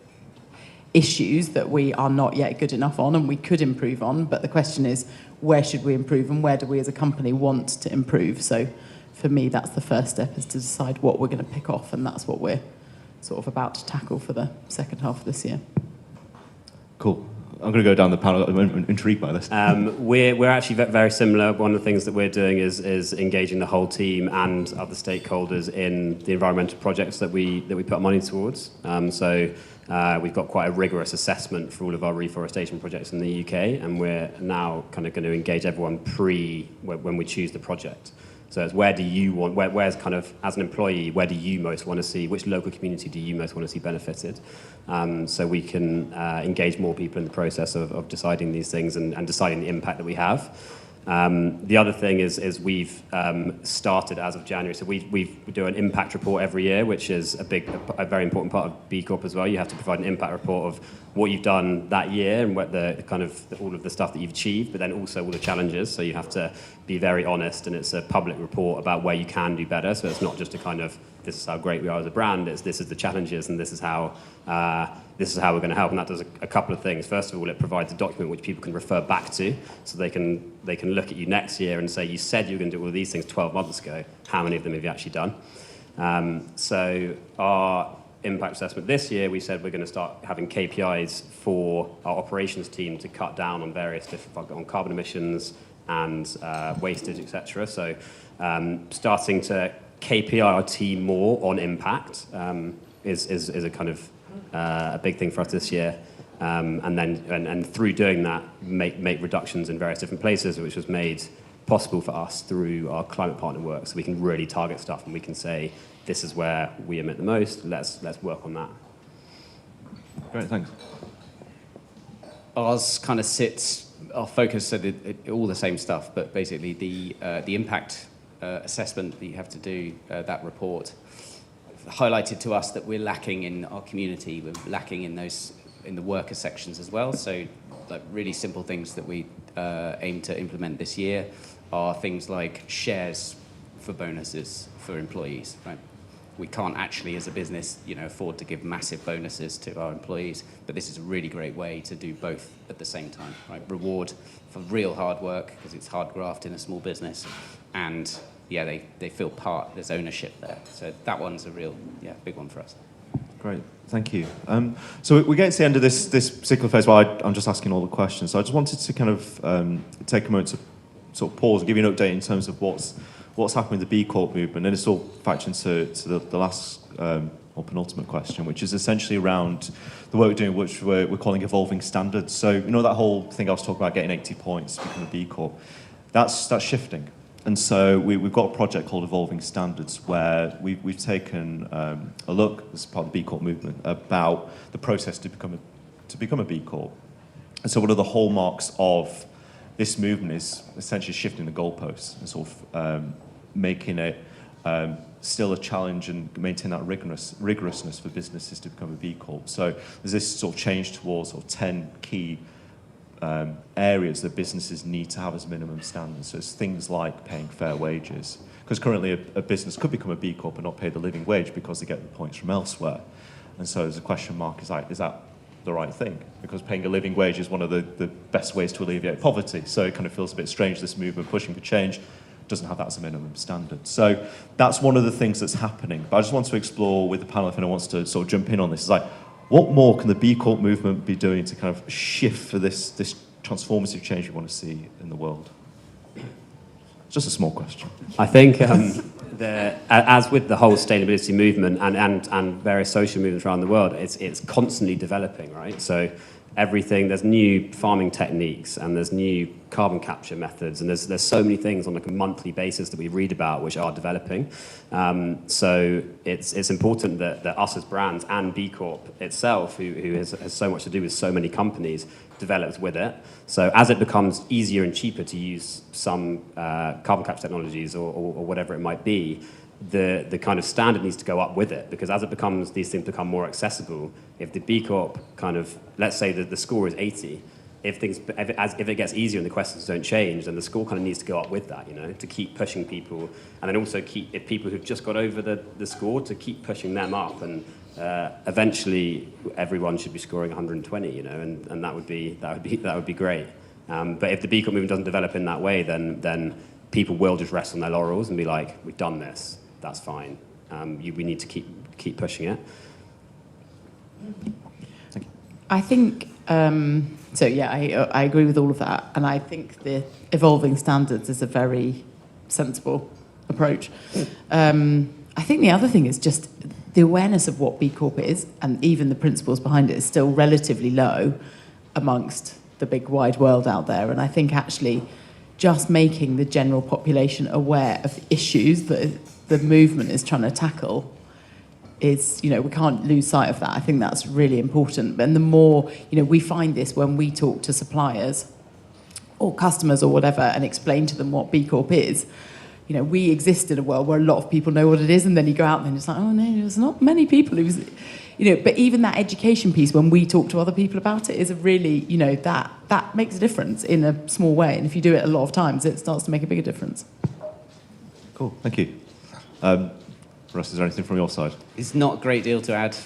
Speaker 1: issues that we are not yet good enough on and we could improve on, but the question is, where should we improve and where do we as a company want to improve? So for me, that's the first step, is to decide what we're going to pick off, and that's what we're sort of about to tackle for the second half of this year.
Speaker 2: Cool. I'm going to go down the panel. I'm intrigued by this.
Speaker 3: We're actually very similar. One of the things that we're doing is engaging the whole team and other stakeholders in the environmental projects that we put money towards. So we've got quite a rigorous assessment for all of our reforestation projects in the UK, and we're now kind of going to engage everyone when we choose the project. So it's where's kind of, as an employee, where do you most want to see, which local community do you most want to see benefited? So we can engage more people in the process of deciding these things and deciding the impact that we have. The other thing is we've started as of January, so we do an impact report every year, which is a very important part of B Corp as well. You have to provide an impact report of what you've done that year and what all of the stuff that you've achieved, but then also all the challenges. So you have to be very honest, and it's a public report about where you can do better. So it's not just a kind of, this is how great we are as a brand, this is the challenges, and this is how we're going to help. And that does a couple of things. First of all, it provides a document which people can refer back to, so they can look at you next year and say, you said you were going to do all of these things 12 months ago. How many of them have you actually done? So our impact assessment this year, we said we're going to start having KPIs for our operations team to cut down on various different, on carbon emissions and wastage, etc. So starting to KPI our team more on impact is a kind of a big thing for us this year, and through doing that, make reductions in various different places, which was made possible for us through our climate partner work. So we can really target stuff, and we can say, this is where we emit the most. Let's work on that.
Speaker 2: Great, thanks.
Speaker 4: Ours kind of sits, our focus at all the same stuff, but basically the impact assessment that you have to do, that report, highlighted to us that we're lacking in our community. We're lacking in the worker sections as well. So like really simple things that we aim to implement this year are things like shares for bonuses for employees, right? We can't actually, as a business, afford to give massive bonuses to our employees, but this is a really great way to do both at the same time, right? Reward for real hard work, because it's hard graft in a small business, and they feel part, there's ownership there. So that one's a real, big one for us.
Speaker 2: Great, thank you. So we're getting to the end of this particular phase where I'm just asking all the questions. So I just wanted to kind of take a moment to sort of pause and give you an update in terms of what's happening with the B Corp movement, and it's all factored into the last or penultimate question, which is essentially around the work we're doing, which we're calling evolving standards. So that whole thing I was talking about, getting 80 points to become a B Corp, that's shifting. And so we've got a project called Evolving Standards, where we've taken a look as part of the B Corp movement about the process to become a B Corp. And so one of the hallmarks of this movement is essentially shifting the goalposts and sort of making it still a challenge and maintain that rigorousness for businesses to become a B Corp. So there's this sort of change towards sort of 10 key areas that businesses need to have as minimum standards. So it's things like paying fair wages, because currently a business could become a B Corp and not pay the living wage because they get the points from elsewhere. And so there's a question mark, is that the right thing? Because paying a living wage is one of the best ways to alleviate poverty. So it kind of feels a bit strange, this movement pushing for change doesn't have that as a minimum standard. So that's one of the things that's happening. But I just want to explore with the panel, if anyone wants to sort of jump in on this, is like, what more can the B Corp movement be doing to kind of shift for this transformative change we want to see in the world? Just a small question.
Speaker 3: I think as with the whole sustainability movement and various social movements around the world, it's constantly developing, right? So there's new farming techniques, and there's new carbon capture methods, and there's so many things on like a monthly basis that we read about which are developing. So it's important that us as brands and B Corp itself, who has so much to do with so many companies, develops with it. So as it becomes easier and cheaper to use some carbon capture technologies or whatever it might be, the kind of standard needs to go up with it, because as these things become more accessible, if the B Corp kind of, let's say that the score is 80, if it gets easier and the questions don't change, then the score kind of needs to go up with that, to keep pushing people, and then also if people who've just got over the score, to keep pushing them up, and eventually everyone should be scoring 120, and that would be great. But if the B Corp movement doesn't develop in that way, then people will just rest on their laurels and be like, we've done this, that's fine. We need to keep pushing it.
Speaker 2: Thank you.
Speaker 1: I think, I agree with all of that. And I think the evolving standards is a very sensible approach. I think the other thing is just the awareness of what B Corp is, and even the principles behind it, is still relatively low amongst the big wide world out there. And I think actually just making the general population aware of the issues that the movement is trying to tackle is, we can't lose sight of that. I think that's really important. And the more, we find this when we talk to suppliers or customers or whatever and explain to them what B Corp is. We exist in a world where a lot of people know what it is, and then you go out and it's like, oh no, there's not many people who's, but even that education piece, when we talk to other people about it, is a really, that makes a difference in a small way. And if you do it a lot of times, it starts to make a bigger difference.
Speaker 2: Cool, thank you. Russ, is there anything from your side?
Speaker 4: It's not a great deal to add.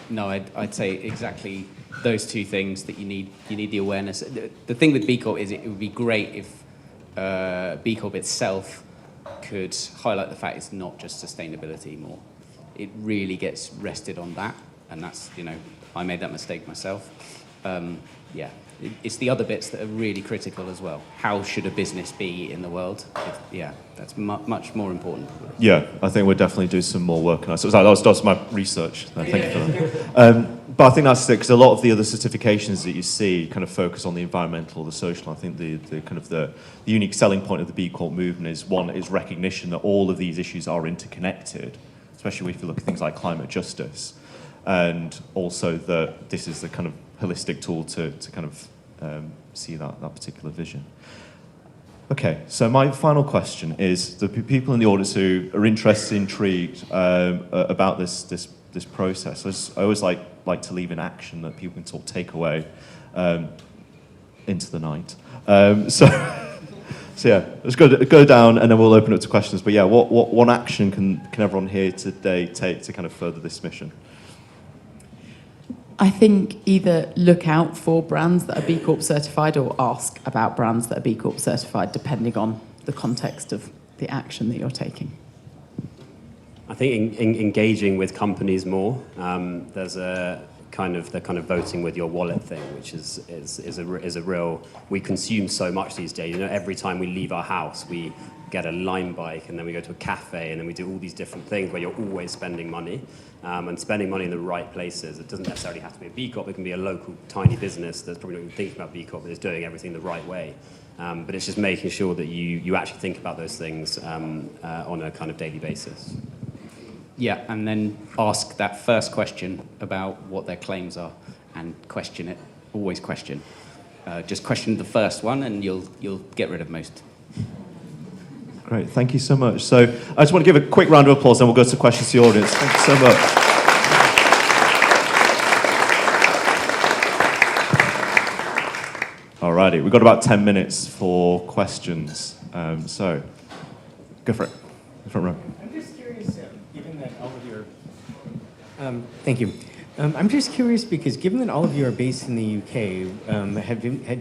Speaker 4: No, I'd say exactly those two things that you need. You need the awareness. The thing with B Corp is it would be great if B Corp itself could highlight the fact it's not just sustainability more. It really gets rested on that, and that's, I made that mistake myself. It's the other bits that are really critical as well. How should a business be in the world? That's much more important.
Speaker 2: Yeah, I think we'll definitely do some more work on that. So that was my research. Thank you for that. But I think that's it, because a lot of the other certifications that you see kind of focus on the environmental or the social. I think the kind of the unique selling point of the B Corp movement is recognition that all of these issues are interconnected, especially if you look at things like climate justice, and also that this is the kind of holistic tool to kind of see that particular vision. Okay, so my final question is the people in the audience who are interested, intrigued about this process. I always like to leave an action that people can sort of take away into the night. So yeah, let's go down and then we'll open up to questions. But yeah, what one action can everyone here today take to kind of further this mission?
Speaker 1: I think either look out for brands that are B Corp certified or ask about brands that are B Corp certified, depending on the context of the action that you're taking.
Speaker 3: I think engaging with companies more. There's the kind of voting with your wallet thing, which is a real. We consume so much these days. Every time we leave our house, we get a Lime bike, and then we go to a cafe, and then we do all these different things where you're always spending money, and spending money in the right places. It doesn't necessarily have to be a B Corp. It can be a local tiny business that's probably not even thinking about B Corp, but is doing everything the right way. But it's just making sure that you actually think about those things on a kind of daily basis.
Speaker 4: Yeah, and then ask that first question about what their claims are, and question it. Always question. Just question the first one, and you'll get rid of most.
Speaker 2: Great, thank you so much. So I just want to give a quick round of applause, and we'll go to questions to the audience. Thank you so much. Alrighty, we've got about 10 minutes for questions. So go for it. Front row.
Speaker 5: I'm just curious, given that all of your... thank you. I'm just curious because given that all of you are based in the UK,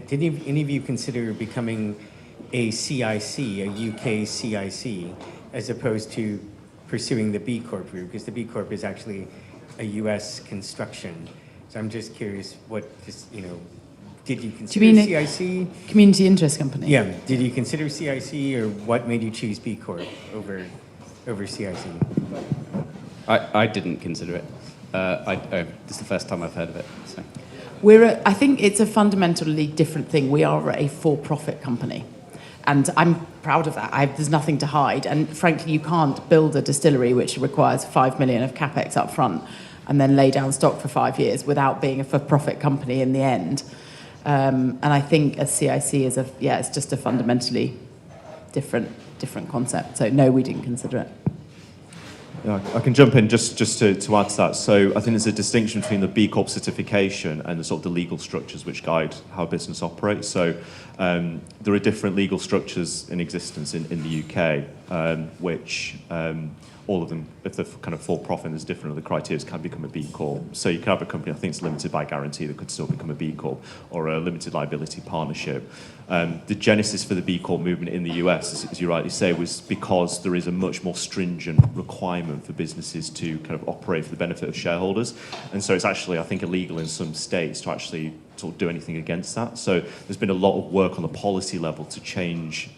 Speaker 5: did any of you consider becoming a CIC, a UK CIC, as opposed to pursuing the B Corp route? Because the B Corp is actually a US construction. So I'm just curious, did you consider CIC?
Speaker 1: Community interest company?
Speaker 5: Yeah. Did you consider CIC, or what made you choose B Corp over CIC?
Speaker 4: I didn't consider it. This is the first time I've heard of it. So.
Speaker 1: I think it's a fundamentally different thing. We are a for-profit company. And I'm proud of that. There's nothing to hide. And frankly, you can't build a distillery which requires 5 million of capex up front and then lay down stock for 5 years without being a for-profit company in the end. And I think a CIC is it's just a fundamentally different concept. So no, we didn't consider it.
Speaker 2: Yeah, I can jump in just to add to that. So I think there's a distinction between the B Corp certification and the sort of the legal structures which guide how business operates. So there are different legal structures in existence in the UK, which all of them, if they're kind of for-profit, there's different other criteria, can become a B Corp. So you can have a company, I think it's limited by guarantee, that could still become a B Corp, or a limited liability partnership. The genesis for the B Corp movement in the US, as you rightly say, was because there is a much more stringent requirement for businesses to kind of operate for the benefit of shareholders. And so it's actually, I think, illegal in some states to actually sort of do anything against that. So there's been a lot of work on the policy level to change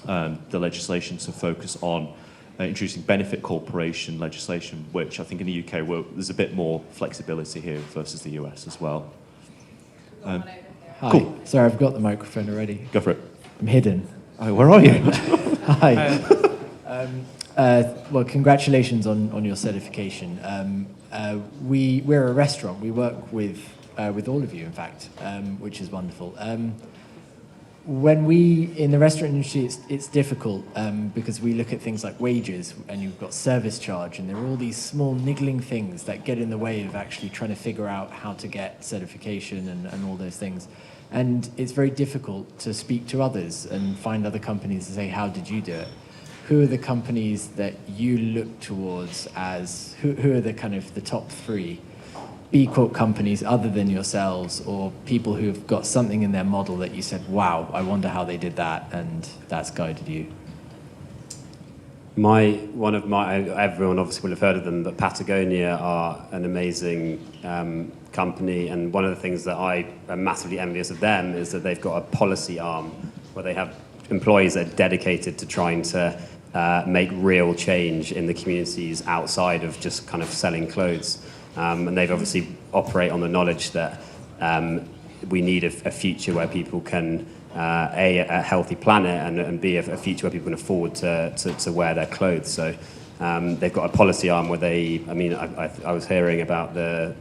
Speaker 2: the legislation to focus on introducing benefit corporation legislation, which I think in the UK, there's a bit more flexibility here versus the US as well.
Speaker 6: Hi.
Speaker 2: Cool.
Speaker 6: Sorry, I've got the microphone already.
Speaker 2: Go for it.
Speaker 6: I'm hidden.
Speaker 2: Oh, where are you?
Speaker 6: Hi. Well, congratulations on your certification. We're a restaurant. We work with all of you, in fact, which is wonderful. When we, in the restaurant industry, it's difficult because we look at things like wages, and you've got service charge, and there are all these small niggling things that get in the way of actually trying to figure out how to get certification and all those things. And it's very difficult to speak to others and find other companies and say, how did you do it? Who are the companies that you look towards as, who are the kind of the top 3 B Corp companies other than yourselves, or people who have got something in their model that you said, wow, I wonder how they did that, and that's guided you?
Speaker 3: Everyone obviously will have heard of them, but Patagonia are an amazing company, and one of the things that I am massively envious of them is that they've got a policy arm where they have employees that are dedicated to trying to make real change in the communities outside of just kind of selling clothes. And they've obviously operate on the knowledge that we need a future where people can, a healthy planet, and B, a future where people can afford to wear their clothes. So they've got a policy arm where I was hearing about the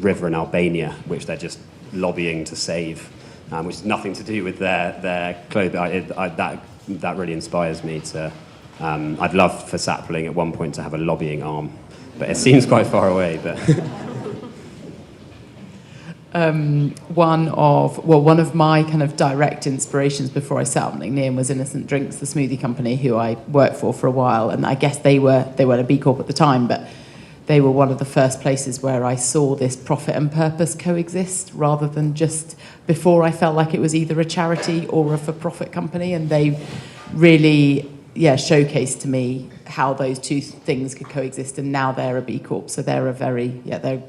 Speaker 3: river in Albania, which they're just lobbying to save, which has nothing to do with their clothes. That really inspires me to, I'd love for Sapling at one point to have a lobbying arm, but it seems quite far away. But
Speaker 1: one of my kind of direct inspirations before I set up Nc'nean was Innocent Drinks, the smoothie company, who I worked for a while, and I guess they weren't a B Corp at the time, but they were one of the first places where I saw this profit and purpose coexist, rather than just, before I felt like it was either a charity or a for-profit company, and they really showcased to me how those two things could coexist, and now they're a B Corp, so they're they're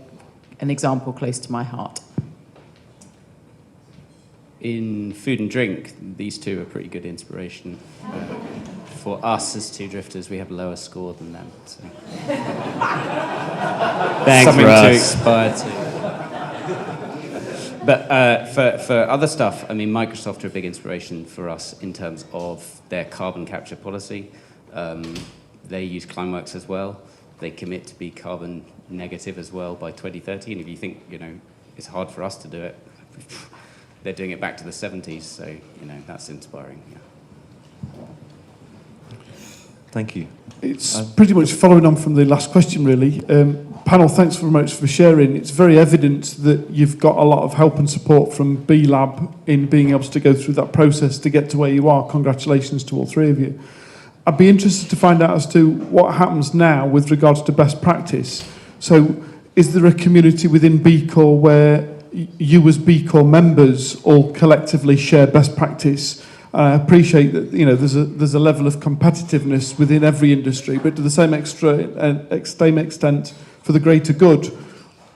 Speaker 1: an example close to my heart.
Speaker 4: In food and drink, these two are pretty good inspiration. For us as two drifters, we have a lower score than them. So.
Speaker 3: Thanks,
Speaker 4: something
Speaker 3: Russ.
Speaker 4: to aspire to. But for other stuff, I mean, Microsoft are a big inspiration for us in terms of their carbon capture policy. They use Climeworks as well. They commit to be carbon negative as well by 2030. And if you think, it's hard for us to do it, they're doing it back to the 70s. So, that's inspiring. Yeah.
Speaker 2: Thank you.
Speaker 7: It's pretty much following on from the last question, really. Panel, thanks very much for sharing. It's very evident that you've got a lot of help and support from B Lab in being able to go through that process to get to where you are. Congratulations to all 3 of you. I'd be interested to find out as to what happens now with regards to best practice. So is there a community within B Corp where you as B Corp members all collectively share best practice? I appreciate that there's a level of competitiveness within every industry, but to the same extent for the greater good,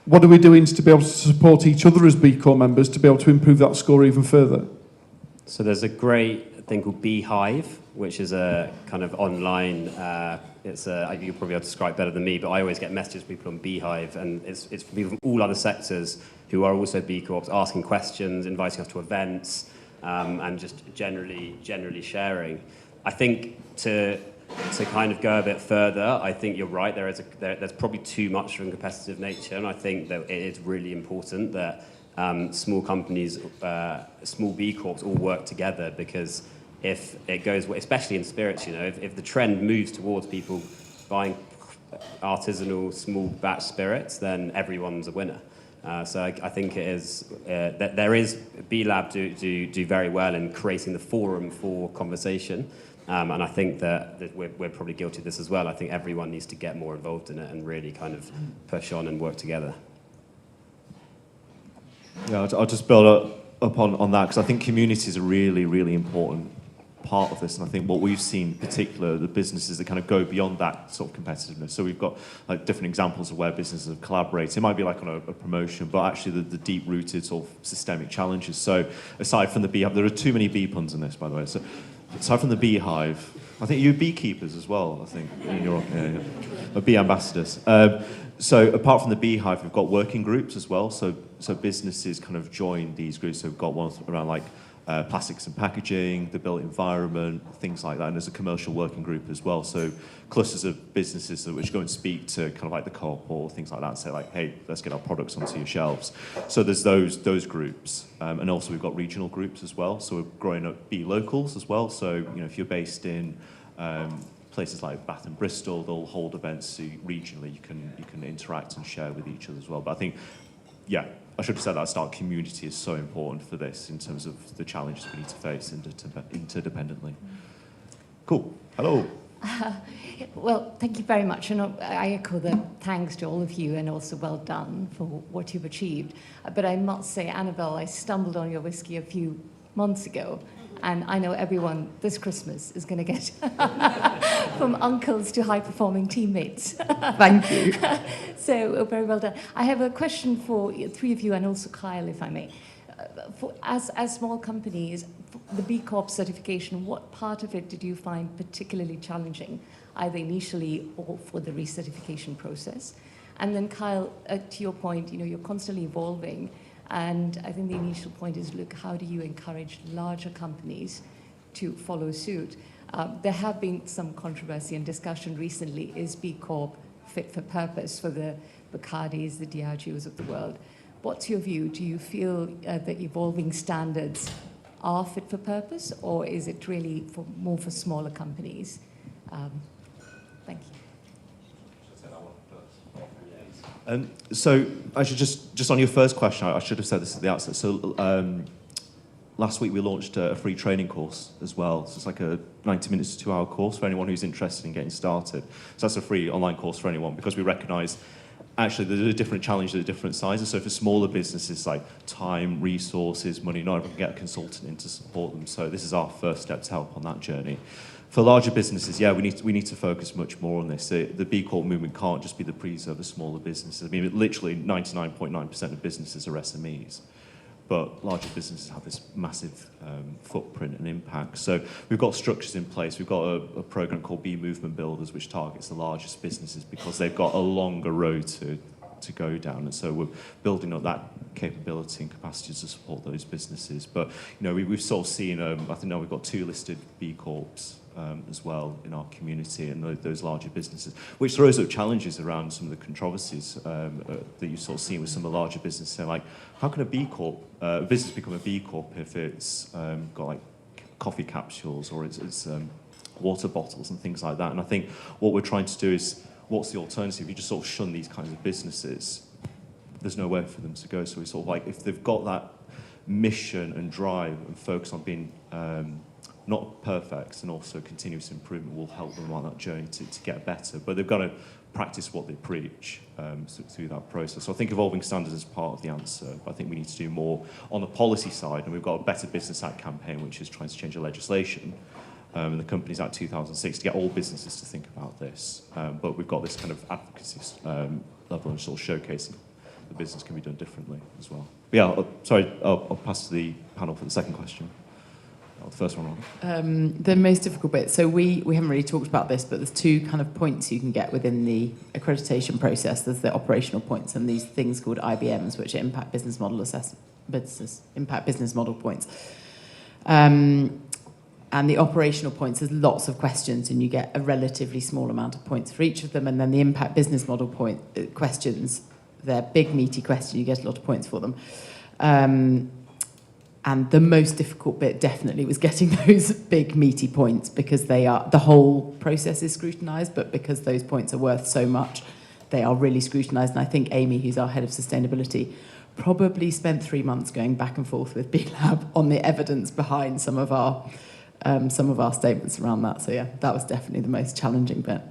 Speaker 7: what are we doing to be able to support each other as B Corp members to be able to improve that score even further?
Speaker 3: So there's a great thing called Beehive, which is a kind of online, you'll probably have to describe better than me, but I always get messages from people on Beehive, and it's for people from all other sectors who are also B Corps asking questions, inviting us to events, and just generally sharing. I think to kind of go a bit further, I think you're right. There's probably too much from a competitive nature, and I think that it is really important that small companies, small B Corps all work together, because if it goes, especially in spirits, if the trend moves towards people buying artisanal small batch spirits, then everyone's a winner. So I think it is that there is B Lab do very well in creating the forum for conversation, and I think that we're probably guilty of this as well. I think everyone needs to get more involved in it and really kind of push on and work together.
Speaker 2: Yeah, I'll just build up on that, because I think community is a really, really important part of this, and I think what we've seen, in particular, the businesses that kind of go beyond that sort of competitiveness. So we've got like different examples of where businesses have collaborated. It might be like on a promotion, but actually the deep-rooted sort of systemic challenges. So aside from the beehive, there are too many bee puns in this, by the way. So aside from the beehive, I think you're beekeepers as well. I think you're bee ambassadors. So apart from the beehive, we've got working groups as well. So businesses kind of join these groups. So we've got one around like plastics and packaging, the built environment, things like that. And there's a commercial working group as well. So clusters of businesses that which go and speak to kind of like the co-op or things like that and say like, hey, let's get our products onto your shelves. So there's those groups. And also we've got regional groups as well. So we're growing up Be Locals as well. So, you know, if you're based in places like Bath and Bristol, they'll hold events so regionally. You can interact and share with each other as well. But I think, yeah, I should have said that at the start, community is so important for this in terms of the challenges we need to face interdependently. Cool. Hello.
Speaker 8: Well, thank you very much. And I echo the thanks to all of you and also well done for what you've achieved. But I must say, Annabel, I stumbled on your whiskey a few months ago. And I know everyone this Christmas is going to get from uncles to high-performing teammates.
Speaker 1: Thank you.
Speaker 8: So very well done. I have a question for three of you and also Kyle, if I may. As small companies, the B Corp certification, what part of it did you find particularly challenging, either initially or for the recertification process? And then Kyle, to your point, you know, you're constantly evolving. And I think the initial point is, look, how do you encourage larger companies to follow suit? There have been some controversy and discussion recently. Is B Corp fit for purpose for the Bacardis, the Diageos of the world? What's your view? Do you feel that evolving standards are fit for purpose, or is it really more for smaller companies? Thank you.
Speaker 2: So actually, just on your first question, I should have said this at the outset. So last week we launched a free training course as well. So it's like a 90 minutes to 2-hour course for anyone who's interested in getting started. So that's a free online course for anyone, because we recognise actually there's a different challenge at different sizes. So for smaller businesses, like time, resources, money, not everyone can get a consultant in to support them. So this is our first step to help on that journey. For larger businesses, yeah, we need to focus much more on this. The B Corp movement can't just be the preserve of smaller businesses. I mean, literally 99.9% of businesses are SMEs, but larger businesses have this massive footprint and impact. So we've got structures in place. We've got a program called B Movement Builders, which targets the largest businesses because they've got a longer road to go down. And so we're building up that capability and capacity to support those businesses. But, you know, we've sort of seen, I think now we've got 2 listed B Corps as well in our community and those larger businesses, which throws up challenges around some of the controversies that you've sort of seen with some of the larger businesses. So, like, how can a B Corp, a business become a B Corp if it's got like coffee capsules or it's water bottles and things like that? And I think what we're trying to do is, what's the alternative? You just sort of shun these kinds of businesses, there's nowhere for them to go. So we sort of like, if they've got that mission and drive and focus on being not perfect and also continuous improvement, will help them on that journey to get better. But they've got to practice what they preach through that process. So I think evolving standards is part of the answer. But I think we need to do more on the policy side. And we've got a Better Business Act campaign, which is trying to change the legislation. And the Companies Act 2006 to get all businesses to think about this. But we've got this kind of advocacy level and sort of showcasing the business can be done differently as well. But yeah, I'll pass to the panel for the second question. The first one on.
Speaker 1: The most difficult bit, so we haven't really talked about this, but there's 2 kind of points you can get within the accreditation process. There's the operational points and these things called IBMs, which are impact business model impact business model points. And the operational points, there's lots of questions and you get a relatively small amount of points for each of them. And then the impact business model questions, they're big meaty questions, you get a lot of points for them. And the most difficult bit definitely was getting those big meaty points, because the whole process is scrutinised, but because those points are worth so much, they are really scrutinised. And I think Amy, who's our head of sustainability, probably spent 3 months going back and forth with B Lab on the evidence behind some of our statements around that. So yeah, that was definitely the most challenging bit.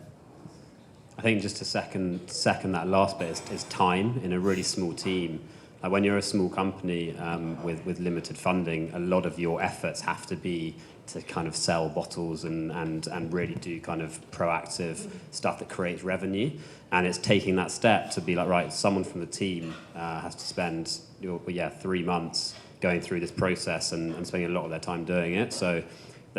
Speaker 3: I think just to second that last bit is time in a really small team. Like when you're a small company with limited funding, a lot of your efforts have to be to kind of sell bottles and really do kind of proactive stuff that creates revenue. And it's taking that step to be like, right, someone from the team has to spend 3 months going through this process and spending a lot of their time doing it. So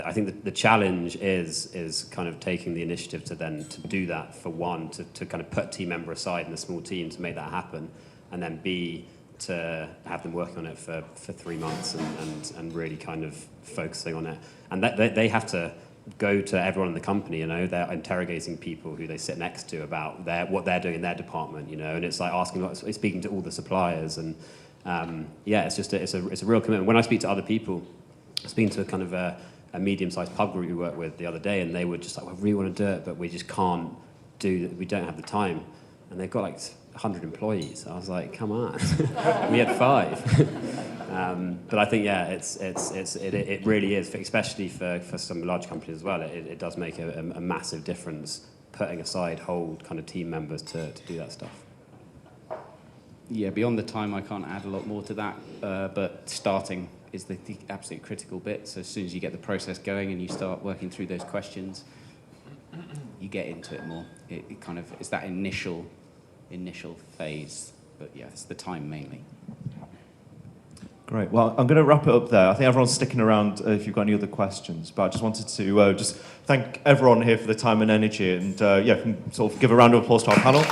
Speaker 3: I think the challenge is kind of taking the initiative to do that, for one, to kind of put a team member aside in a small team to make that happen, and then B, to have them working on it for 3 months and really kind of focusing on it. And they have to go to everyone in the company, you know, they're interrogating people who they sit next to about what they're doing in their department, you know, and it's like speaking to all the suppliers, and yeah, it's a real commitment. When I speak to other people, I was speaking to a kind of a medium-sized pub group we work with the other day, and they were just like, well, I really want to do it, but we just can't do it, we don't have the time. And they've got like 100 employees. I was like, come on. We had 5. But I think, yeah, it really is, especially for some large companies as well, it does make a massive difference putting aside whole kind of team members to do that stuff.
Speaker 4: Yeah, beyond the time, I can't add a lot more to that, but starting is the absolute critical bit. So as soon as you get the process going and you start working through those questions, you get into it more. It kind of, it's that initial phase, but yeah, it's the time mainly.
Speaker 2: Great. Well, I'm going to wrap it up there. I think everyone's sticking around if you've got any other questions, but I just wanted to just thank everyone here for the time and energy, and yeah, can sort of give a round of applause to our panel.